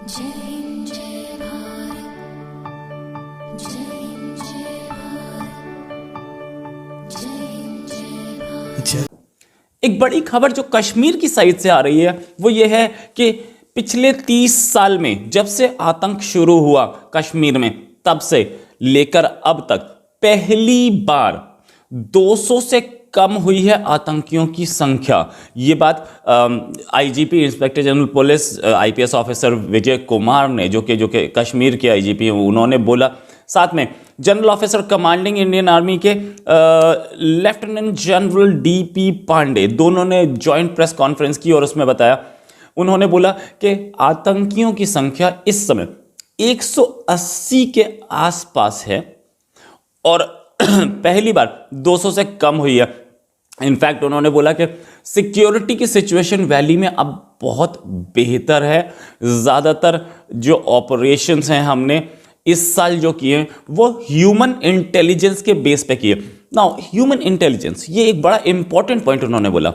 जय हिंद जय भारत, जय हिंद जय भारत, जय हिंद जय भारत। एक बड़ी खबर जो कश्मीर की साइड से आ रही है वो ये है कि पिछले 30 साल में जब से आतंक शुरू हुआ कश्मीर में, तब से लेकर अब तक पहली बार 200 से कम हुई है आतंकियों की संख्या। ये बात IGP inspector general police IPS officer Vijay Kumar ने, जो कि कश्मीर के आईजीपी हैं, उन्होंने बोला। साथ में general officer commanding Indian army के लेफ्टिनेंट जनरल डीपी पांडे, दोनों ने जॉइंट प्रेस कॉन्फ्रेंस की और उसमें बताया, उन्होंने बोला कि आतंकियों की संख्या इस समय 180 के आसपास है और पहली बार 200 से कम हुई है। इनफैक्ट उन्होंने बोला कि सिक्योरिटी की सिचुएशन वैली में अब बहुत बेहतर है। ज़्यादातर जो ऑपरेशंस हैं हमने इस साल जो किए हैं वो ह्यूमन इंटेलिजेंस के बेस पे किए। नाउ ह्यूमन इंटेलिजेंस, ये एक बड़ा इंपॉर्टेंट पॉइंट उन्होंने बोला।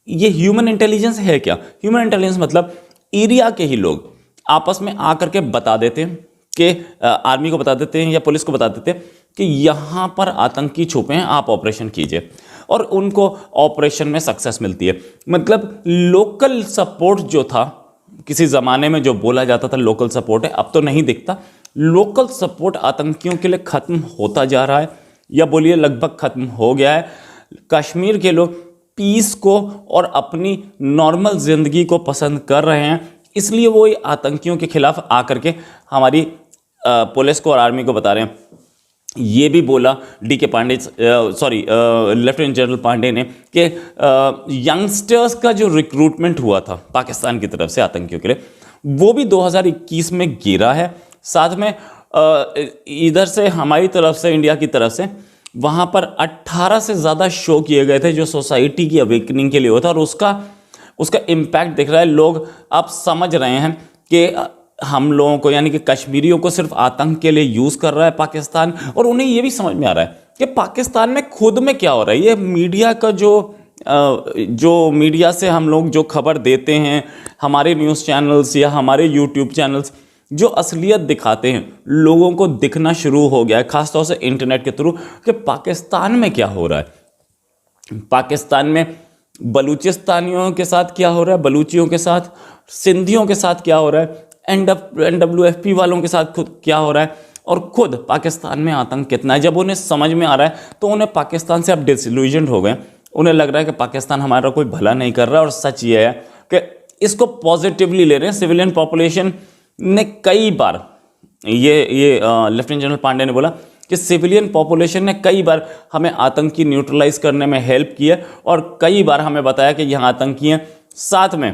ये ह्यूमन इंटेलिजेंस है क्या? ह्यूमन इंटेलिजेंस मतलब एरिया के ही लोग आपस में आकर के बता देते हैं कि आर्मी को बता देते हैं या पुलिस को बता देते हैं कि यहाँ पर आतंकी छुपे हैं, आप ऑपरेशन कीजिए, और उनको ऑपरेशन में सक्सेस मिलती है। मतलब लोकल सपोर्ट जो था, किसी ज़माने में जो बोला जाता था लोकल सपोर्ट है, अब तो नहीं दिखता। लोकल सपोर्ट आतंकियों के लिए ख़त्म होता जा रहा है, या बोलिए लगभग ख़त्म हो गया है। कश्मीर के लोग पीस को और अपनी नॉर्मल ज़िंदगी को पसंद कर रहे हैं, इसलिए वो आतंकियों के खिलाफ आकर के हमारी पुलिस को और आर्मी को बता रहे हैं। ये भी बोला D K Pande, lieutenant general Pande ने कि यंगस्टर्स का जो रिक्रूटमेंट हुआ था पाकिस्तान की तरफ से आतंकियों के लिए, वो भी 2021 में गिरा है। साथ में इधर से हमारी तरफ से, इंडिया की तरफ से, वहाँ पर 18 से ज़्यादा शो किए गए थे जो सोसाइटी की अवेकनिंग के लिए होता, और उसका इम्पैक्ट दिख रहा है। लोग अब समझ रहे हैं कि हम लोगों को, यानी कि कश्मीरियों को, सिर्फ आतंक के लिए यूज़ कर रहा है पाकिस्तान, और उन्हें ये भी समझ में आ रहा है कि पाकिस्तान में खुद में क्या हो रहा है। ये मीडिया का जो मीडिया से हम लोग जो खबर देते हैं, हमारे न्यूज़ चैनल्स या हमारे यूट्यूब चैनल्स जो असलियत दिखाते हैं, लोगों को दिखना शुरू हो गया है, खासतौर से इंटरनेट के थ्रू, कि पाकिस्तान में क्या हो रहा है। पाकिस्तान में बलूचिस्तानियों के साथ क्या हो रहा है, बलूचियों के साथ, सिंधियों के साथ क्या हो रहा है, NWFP वालों के साथ खुद क्या हो रहा है, और खुद पाकिस्तान में आतंक कितना है। जब उन्हें समझ में आ रहा है तो उन्हें पाकिस्तान से अब डिसइल्यूजन्ड हो गए। उन्हें लग रहा है कि पाकिस्तान हमारा कोई भला नहीं कर रहा, और सच ये है कि इसको पॉजिटिवली ले रहे हैं। सिविलियन पॉपुलेशन ने कई बार, ये लेफ्टिनेंट जनरल पांडे ने बोला कि सिविलियन पॉपुलेशन ने कई बार हमें आतंकी न्यूट्रलाइज करने में हेल्प की है, और कई बार हमें बताया कि यहाँ आतंकी हैं। साथ में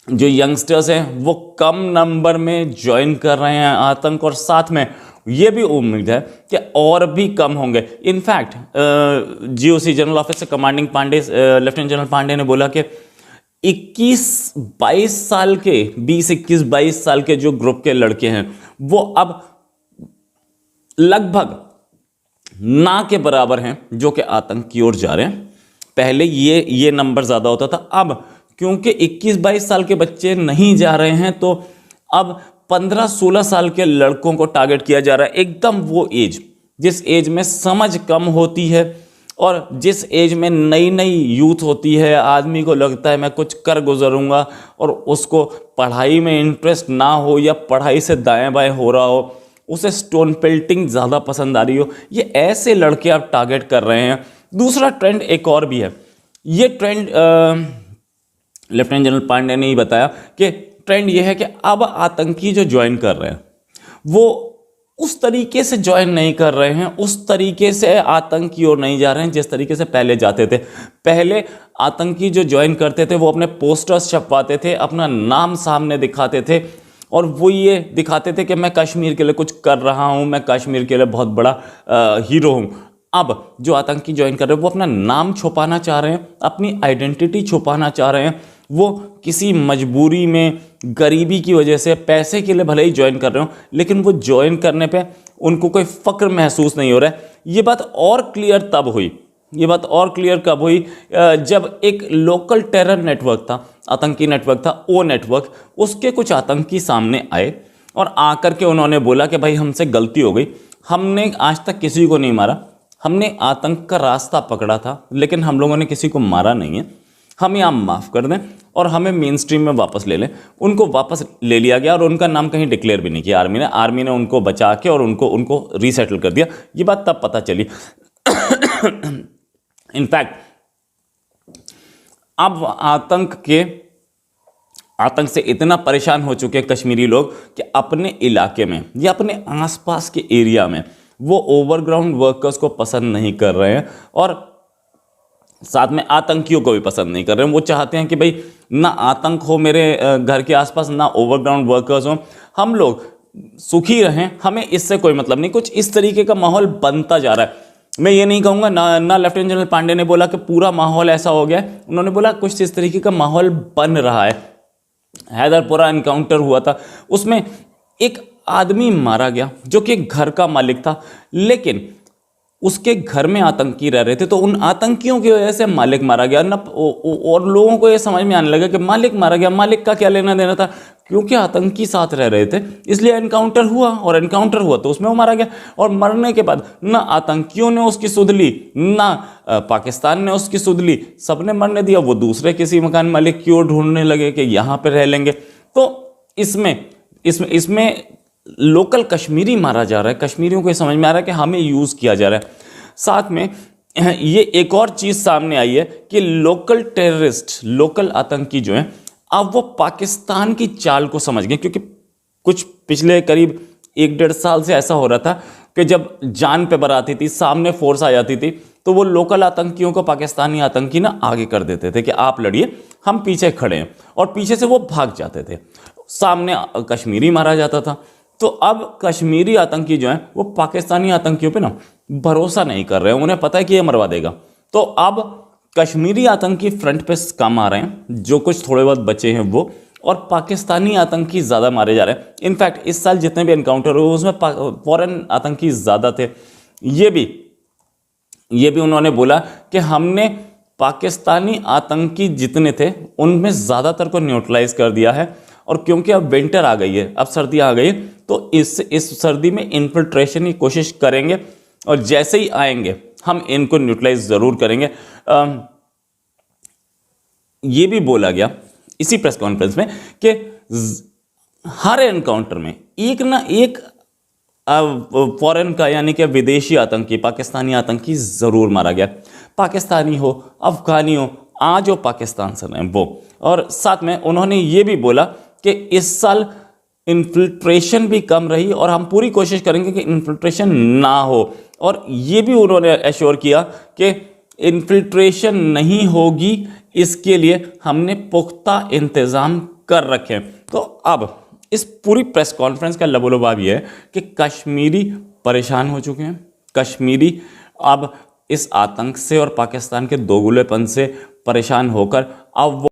जो यंगस्टर्स हैं वो कम नंबर में ज्वाइन कर रहे हैं आतंक, और साथ में ये भी उम्मीद है कि और भी कम होंगे। In fact GOC general officer commanding Pande, lieutenant general Pande ने बोला कि 21-22 साल के, 20-21-22 साल के जो ग्रुप के लड़के हैं वो अब लगभग ना के बराबर हैं जो कि आतंक की ओर जा रहे हैं। पहले ये नंबर ज़्यादा होता था, अब क्योंकि 21-22 साल के बच्चे नहीं जा रहे हैं तो अब 15-16 साल के लड़कों को टारगेट किया जा रहा है। एकदम वो एज, जिस एज में समझ कम होती है और जिस एज में नई नई यूथ होती है, आदमी को लगता है मैं कुछ कर गुजरूंगा, और उसको पढ़ाई में इंटरेस्ट ना हो या पढ़ाई से दाएं बाएं हो रहा हो, उसे स्टोन पेल्टिंग ज़्यादा पसंद आ रही हो, ये ऐसे लड़के आप टारगेट कर रहे हैं। दूसरा ट्रेंड एक और भी है। ये ट्रेंड लेफ्टिनेंट जनरल पांडे ने ही बताया कि ट्रेंड ये है कि अब आतंकी जो ज्वाइन कर रहे हैं वो उस तरीके से ज्वाइन नहीं कर रहे हैं, उस तरीके से आतंक की ओर नहीं जा रहे हैं जिस तरीके से पहले जाते थे। पहले आतंकी जो ज्वाइन करते थे वो अपने पोस्टर्स छपवाते थे, अपना नाम सामने दिखाते थे, और वो ये दिखाते थे कि मैं कश्मीर के लिए कुछ कर रहा हूँ, मैं कश्मीर के लिए बहुत बड़ा हीरो हूँ। अब जो आतंकी ज्वाइन कर रहे हैं वो अपना नाम छुपाना चाह रहे हैं, अपनी आइडेंटिटी छुपाना चाह रहे हैं। वो किसी मजबूरी में, गरीबी की वजह से, पैसे के लिए भले ही ज्वाइन कर रहे हो, लेकिन वो ज्वाइन करने पे उनको कोई फ़क्र महसूस नहीं हो रहा है। ये बात और क्लियर तब हुई ये बात और क्लियर कब हुई? जब एक लोकल टेरर नेटवर्क था, आतंकी नेटवर्क था, वो नेटवर्क, उसके कुछ आतंकी सामने आए और आकर के उन्होंने बोला कि भाई हमसे गलती हो गई, हमने आज तक किसी को नहीं मारा, हमने आतंक का रास्ता पकड़ा था लेकिन हम लोगों ने किसी को मारा नहीं है, हमें आप माफ़ कर दें और हमें मेन स्ट्रीम में वापस ले लें। उनको वापस ले लिया गया और उनका नाम कहीं डिक्लेयर भी नहीं किया आर्मी ने उनको बचा के और उनको रीसेटल कर दिया। ये बात तब पता चली। इनफैक्ट अब आतंक से इतना परेशान हो चुके हैं कश्मीरी लोग कि अपने इलाके में या अपने आसपास के एरिया में वो ओवरग्राउंड वर्कर्स को पसंद नहीं कर रहे हैं और साथ में आतंकियों को भी पसंद नहीं कर रहे हैं। वो चाहते हैं कि भाई ना आतंक हो मेरे घर के आसपास, ना ओवरग्राउंड वर्कर्स हो, हम लोग सुखी रहें, हमें इससे कोई मतलब नहीं। कुछ इस तरीके का माहौल बनता जा रहा है। मैं ये नहीं कहूँगा ना लेफ्टिनेंट जनरल पांडे ने बोला कि पूरा माहौल ऐसा हो गया है, उन्होंने बोला कुछ इस तरीके का माहौल बन रहा है। हैदरपुरा एनकाउंटर हुआ था, उसमें एक आदमी मारा गया जो कि घर का मालिक था, लेकिन उसके घर में आतंकी रह रहे थे, तो उन आतंकियों की वजह से मालिक मारा गया ना। और लोगों को ये समझ में आने लगा कि मालिक मारा गया, मालिक का क्या लेना देना था, क्योंकि आतंकी साथ रह रहे थे इसलिए एनकाउंटर हुआ, और एनकाउंटर हुआ तो उसमें वो मारा गया। और मरने के बाद ना आतंकियों ने उसकी सुध ली, ना पाकिस्तान ने उसकी सुध ली, सबने मरने दिया। वो दूसरे किसी मकान मालिक की ओर ढूंढने लगे कि यहाँ पर रह लेंगे। तो इसमें लोकल कश्मीरी मारा जा रहा है। कश्मीरियों को ये समझ में आ रहा है कि हमें यूज़ किया जा रहा है। साथ में ये एक और चीज़ सामने आई है कि लोकल टेररिस्ट, लोकल आतंकी जो हैं, अब वो पाकिस्तान की चाल को समझ गए। क्योंकि कुछ पिछले करीब 1-1.5 साल से ऐसा हो रहा था कि जब जान पे बात आती थी, सामने फोर्स आ जाती थी, तो वो लोकल आतंकियों को पाकिस्तानी आतंकी ना आगे कर देते थे कि आप लड़िए, हम पीछे खड़े हैं, और पीछे से वो भाग जाते थे। सामने कश्मीरी मारा जाता था। तो अब कश्मीरी आतंकी जो हैं वो पाकिस्तानी आतंकियों पे ना भरोसा नहीं कर रहे हैं, उन्हें पता है कि ये मरवा देगा। तो अब कश्मीरी आतंकी फ्रंट पे कम आ रहे हैं, जो कुछ थोड़े बहुत बचे हैं वो, और पाकिस्तानी आतंकी ज़्यादा मारे जा रहे हैं। इनफैक्ट इस साल जितने भी एनकाउंटर हुए उसमें फॉरेन आतंकी ज़्यादा थे। ये भी उन्होंने बोला कि हमने पाकिस्तानी आतंकी जितने थे उनमें ज़्यादातर को न्यूट्रलाइज कर दिया है, और क्योंकि अब विंटर आ गई है, अब सर्दी आ गई है, तो इस सर्दी में इन्फिल्ट्रेशन की कोशिश करेंगे, और जैसे ही आएंगे हम इनको न्यूट्रलाइज ज़रूर करेंगे। ये भी बोला गया इसी प्रेस कॉन्फ्रेंस में कि हर एनकाउंटर में एक ना एक फॉरेन का, यानी कि विदेशी आतंकी, पाकिस्तानी आतंकी ज़रूर मारा गया। पाकिस्तानी हो, अफगानी हो, आज वो पाकिस्तान से रहे वो। और साथ में उन्होंने ये भी बोला कि इस साल इन्फिल्ट्रेशन भी कम रही, और हम पूरी कोशिश करेंगे कि इन्फिल्ट्रेशन ना हो। और ये भी उन्होंने एश्योर किया कि इन्फिल्ट्रेशन नहीं होगी, इसके लिए हमने पुख्ता इंतज़ाम कर रखे। तो अब इस पूरी प्रेस कॉन्फ्रेंस का लबोलबाब ये है कि कश्मीरी परेशान हो चुके हैं। कश्मीरी अब इस आतंक से और पाकिस्तान के दोगलेपन से परेशान होकर अब वो